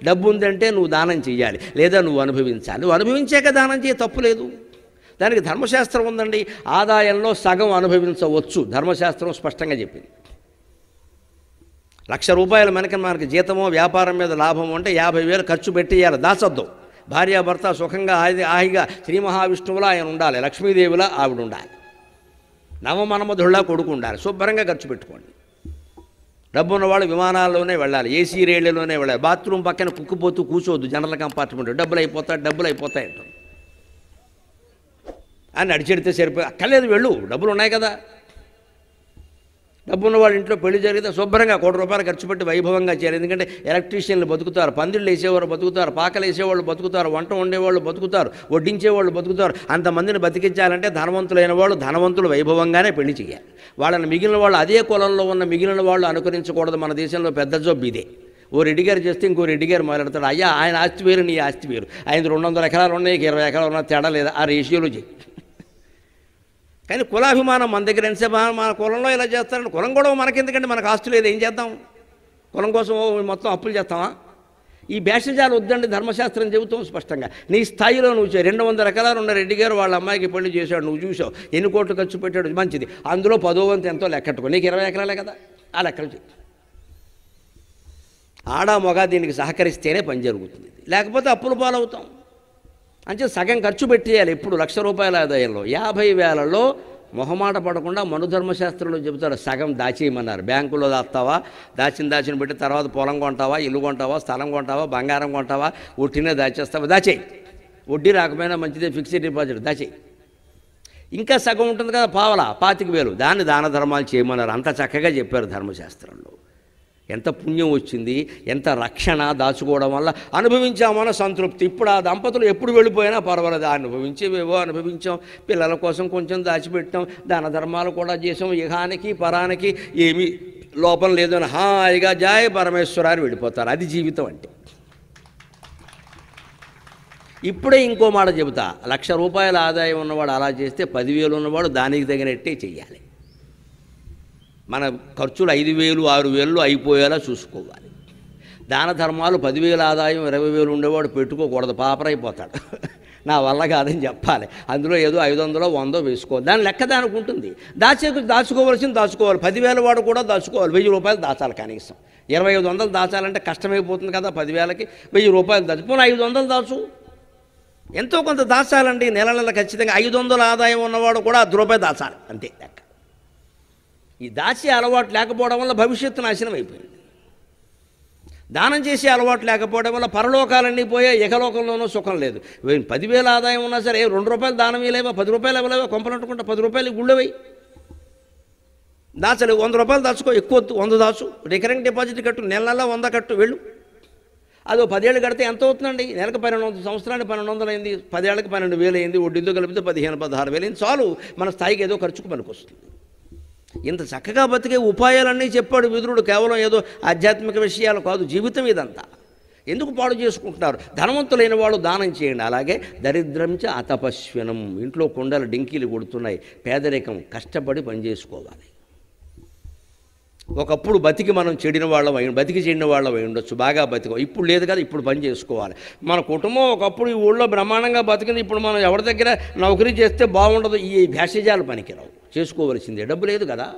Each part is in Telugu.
డబ్బు ఉందంటే నువ్వు దానం చేయాలి, లేదా నువ్వు అనుభవించాలి. నువ్వు అనుభవించాక దానం చేయ తప్పు లేదు. దానికి ధర్మశాస్త్రం ఉందండి. ఆదాయంలో సగం అనుభవించవచ్చు, ధర్మశాస్త్రం స్పష్టంగా చెప్పింది. ₹1,00,000 మనకి జీతమో వ్యాపారం మీద లాభమో అంటే 50,000 ఖర్చు పెట్టేయాలి, దాచొద్దు. భార్యాభర్త సుఖంగా హాయిగా శ్రీ మహావిష్ణువులా ఆయన ఉండాలి, లక్ష్మీదేవిలా ఆవిడ ఉండాలి, నవమన్మధుడిలా కొడుకు ఉండాలి. శుభ్రంగా ఖర్చు పెట్టుకోండి. డబ్బు ఉన్నవాళ్ళు విమానాల్లోనే వెళ్ళాలి, ఏసీ రైళ్లలోనే వెళ్ళాలి. బాత్రూమ్ పక్కన కుక్కిపోతూ కూర్చోవద్దు జనరల్ కంపార్ట్మెంట్. డబ్బులు అయిపోతాయి అంటారు అని అడిచెడితే సరిపోయి అక్కర్లేదు, వెళ్ళు, డబ్బులు ఉన్నాయి కదా. డబ్బు ఉన్నవాళ్ళు ఇంట్లో పెళ్లి జరిగితే శుభ్రంగా ₹1,00,00,000 ఖర్చు పెట్టి వైభవంగా చేయాలి. ఎందుకంటే ఎలక్ట్రీషియన్లు బతుకుతారు, పందిళ్ళు వేసేవారు బతుకుతారు, పాకలు వేసేవాళ్ళు బతుకుతారు, వంట వండేవాళ్ళు బతుకుతారు, వడ్డించేవాళ్ళు బతుకుతారు. అంతమందిని బతికించాలంటే ధనవంతులైన వాళ్ళు ధనవంతులు వైభవంగానే పెళ్లి చేయాలి. వాళ్ళని మిగిలిన వాళ్ళు అదే కులంలో ఉన్న మిగిలిన వాళ్ళు అనుకరించకూడదు. మన దేశంలో పెద్ద జబ్బు ఇదే. ఓ రెడ్డి గారు చేస్తే ఇంకో రెడ్డి గారు మొదలెడతాడు. అయ్యా ఆయన ఆస్తి వేరు, నీ ఆస్తి వేరు. ఆయన 200 ఎకరాలు ఉన్నాయి, 20 ఎకరాలు ఉన్నా తేడా లేదా, ఆ రేషియోలో చేయి. కానీ కులాభిమానం మన దగ్గర ఎంతసేపు మన కులంలో ఇలా చేస్తారని, కులం కూడా మనకెందుకంటే మనకు ఆస్తి లేదు, ఏం చేద్దాం? కులం కోసం మొత్తం అప్పులు చేస్తామా? ఈ భేషజాలు వద్దండి, ధర్మశాస్త్రం చెబుతాం స్పష్టంగా. నీ స్థాయిలో నువ్వు 200 ఎకరాలు ఉన్న రెడ్డి గారు వాళ్ళ అమ్మాయికి పెళ్లి చేశాడు, నువ్వు చూసావు, ఎన్ని కోట్లు ఖర్చు పెట్టాడు, మంచిది. అందులో 10వ వంతు ఎంతో లెక్కట్టుకో, నీకు 20 ఎకరాలే కదా, ఆ లెక్కలు చెయ్యి. ఆడ మొగ దీనికి సహకరిస్తేనే పని జరుగుతుంది, లేకపోతే అప్పుల పాలవుతాం. అంటే సగం ఖర్చు పెట్టేయాలి. ఇప్పుడు ₹1,00,000 ఆదాయంలో 50,000లో మొహమాట పడకుండా మనుధర్మశాస్త్రంలో చెబుతారు సగం దాచేయమన్నారు. బ్యాంకులో దాస్తావా, దాచిన పెట్టి తర్వాత పొలం కొంటావా, ఇల్లు కొంటావా, స్థలం కొంటావా, బంగారం కొంటావా, ఒట్టినే దాచేస్తావా, దాచేయి. వడ్డీ రాకపోయినా మంచిదే, ఫిక్స్డ్ డిపాజిట్ దాచేయి. ఇంకా సగం ఉంటుంది కదా, పావలా 25,000, దాన్ని దాన ధర్మాలు చేయమన్నారు. అంత చక్కగా చెప్పారు ధర్మశాస్త్రంలో. ఎంత పుణ్యం వచ్చింది, ఎంత రక్షణ దాచుకోవడం వల్ల అనుభవించామన్న సంతృప్తి. ఇప్పుడు ఆ దంపతులు ఎప్పుడు వెళ్ళిపోయినా పర్వాలేదు, అనుభవించేవేవో అనుభవించాం, పిల్లల కోసం కొంచెం దాచిపెట్టాం, దాన ధర్మాలు కూడా చేసాం, ఇహానికి పరానికి ఏమీ లోపం లేదని హాయిగా జాయ్ పరమేశ్వరాన్ని వెళ్ళిపోతారు. అది జీవితం అంటే. ఇప్పుడే ఇంకో మాట చెబుతా, ₹1,00,000 ఆదాయం ఉన్నవాడు అలా చేస్తే 10,000 ఉన్నవాడు దానికి తగినట్టే చెయ్యాలి. మన ఖర్చులు 5,000 6,000 అయిపోయేలా చూసుకోవాలి. దాన ధర్మాలు 10,000 ఆదాయం 20,000 ఉండేవాడు పెట్టుకోకూడదు, పాపరైపోతాడు. నా వల్ల కాదని చెప్పాలి. అందులో ఏదో 500 100 వేసుకోవాలి, దాని లెక్క దానికి ఉంటుంది. దాచుకోవాల్సింది దాచుకోవాలి. 10,000 వాడు కూడా దాచుకోవాలి, ₹1,000 దాచాలి కనీసం. 2,500 దాచాలంటే కష్టమైపోతుంది కదా, 10,000కి ₹1,000 దాచు, పోనీ 500 దాచు. ఎంతో కొంత దాచాలండి, నెల ఖచ్చితంగా. 500 ఆదాయం ఉన్నవాడు కూడా ₹1 దాచాలి, అంతే లెక్క. ఈ దాచే అలవాటు లేకపోవడం వల్ల భవిష్యత్తు నాశనం అయిపోయింది. దానం చేసే అలవాటు లేకపోవడం వల్ల పరలోకాలన్నీ పోయే, ఏకలోకంలోనూ సుఖం లేదు. 10,000 ఆదాయం ఉన్నా సరే ₹2 దానం ఇవ్వలేవా, ₹10 ఇవ్వలేవా, కొంపనట్టుకుంటా ₹10 గుళ్ళవై దాచలేవు. ₹100 దాచుకో, ఎక్కువ 100 దాచు, రికరింగ్ డిపాజిట్ కట్టు, నెల 100 కట్టు, వెళ్ళు. అదో 10 ఏళ్ళు కడితే ఎంత అవుతుందండి? నెలకు 1,200, సంవత్సరానికి 1,200 అయింది, 10 ఏళ్ళకి 12,000 అయింది, వడ్డీతో కలిపితే 15,000-16,000 అయింది. చాలు, మన స్థాయికి ఏదో ఖర్చుకు పనికొస్తుంది. ఇంత చక్కగా బతికే ఉపాయాలన్నీ చెప్పాడు విదురుడు. కేవలం ఏదో ఆధ్యాత్మిక విషయాలు కాదు, జీవితం ఇదంతా. ఎందుకు పాడు చేసుకుంటున్నారు? ధనవంతులైన వాళ్ళు దానం చేయండి. అలాగే దరిద్రంచ అతపస్వినం, ఇంట్లో కుండలు డింకీలు కొడుతున్నాయి, పేదరికం, కష్టపడి పనిచేసుకోవాలి. ఒకప్పుడు మనం చెడిన వాళ్ళం అయి ఉండొచ్చు, బాగా బతికం. ఇప్పుడు లేదు కదా, ఇప్పుడు పని చేసుకోవాలి. మన కుటుంబం ఒకప్పుడు ఈ ఊళ్ళో బ్రహ్మాండంగా బతికింది. ఇప్పుడు మనం ఎవరి దగ్గర నౌకరీ చేస్తే బాగుండదు. ఈ భేషజాలు పనికిరావు, చేసుకోవలసిందే. డబ్బు లేదు కదా.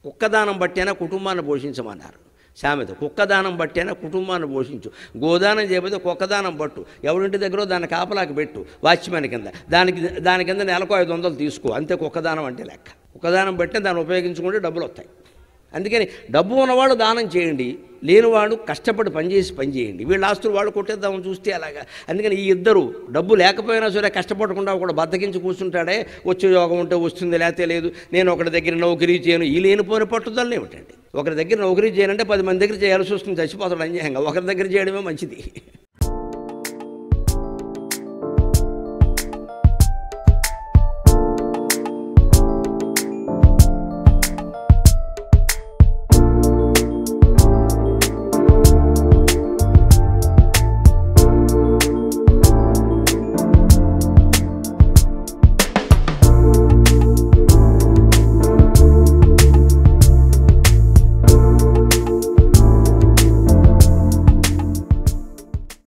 కుక్కదానం బట్టైనా కుటుంబాన్ని పోషించమన్నారు సామెత. కుక్కదానం బట్టైనా కుటుంబాన్ని పోషించు. గోదానం చేయకపోతే కుక్కదానం పట్టు, ఎవరింటి దగ్గర దాన్ని కాపలాకి పెట్టు, వాచ్మెన్ కింద. దాని కింద నెలకు 500 తీసుకో, అంతే కుక్కదానం అంటే లెక్క. కుక్కదానం బట్టే దాన్ని ఉపయోగించుకుంటే డబ్బులు వస్తాయి. అందుకని డబ్బు ఉన్నవాడు దానం చేయండి, లేనివాడు కష్టపడి పని చేయండి. వీళ్ళ ఆస్తులు వాళ్ళు కొట్టేద్దామని చూస్తే అలాగా. అందుకని ఈ ఇద్దరు డబ్బు లేకపోయినా సరే కష్టపడకుండా కూడా బద్దకించి కూర్చుంటాడే, వచ్చే యోగం ఉంటే వస్తుంది, లేకపోతే లేదు. నేను ఒకరి దగ్గర నౌకరీ చేయను, ఈ లేనిపోయిన పట్టుదల ఏమిటండి? ఒకరి దగ్గర నౌకరీ చేయాలంటే 10 మంది దగ్గర చేయాల్సి వస్తుంది, చచ్చిపోతాడు అన్యాయంగా. ఒకరి దగ్గర చేయడమే మంచిది.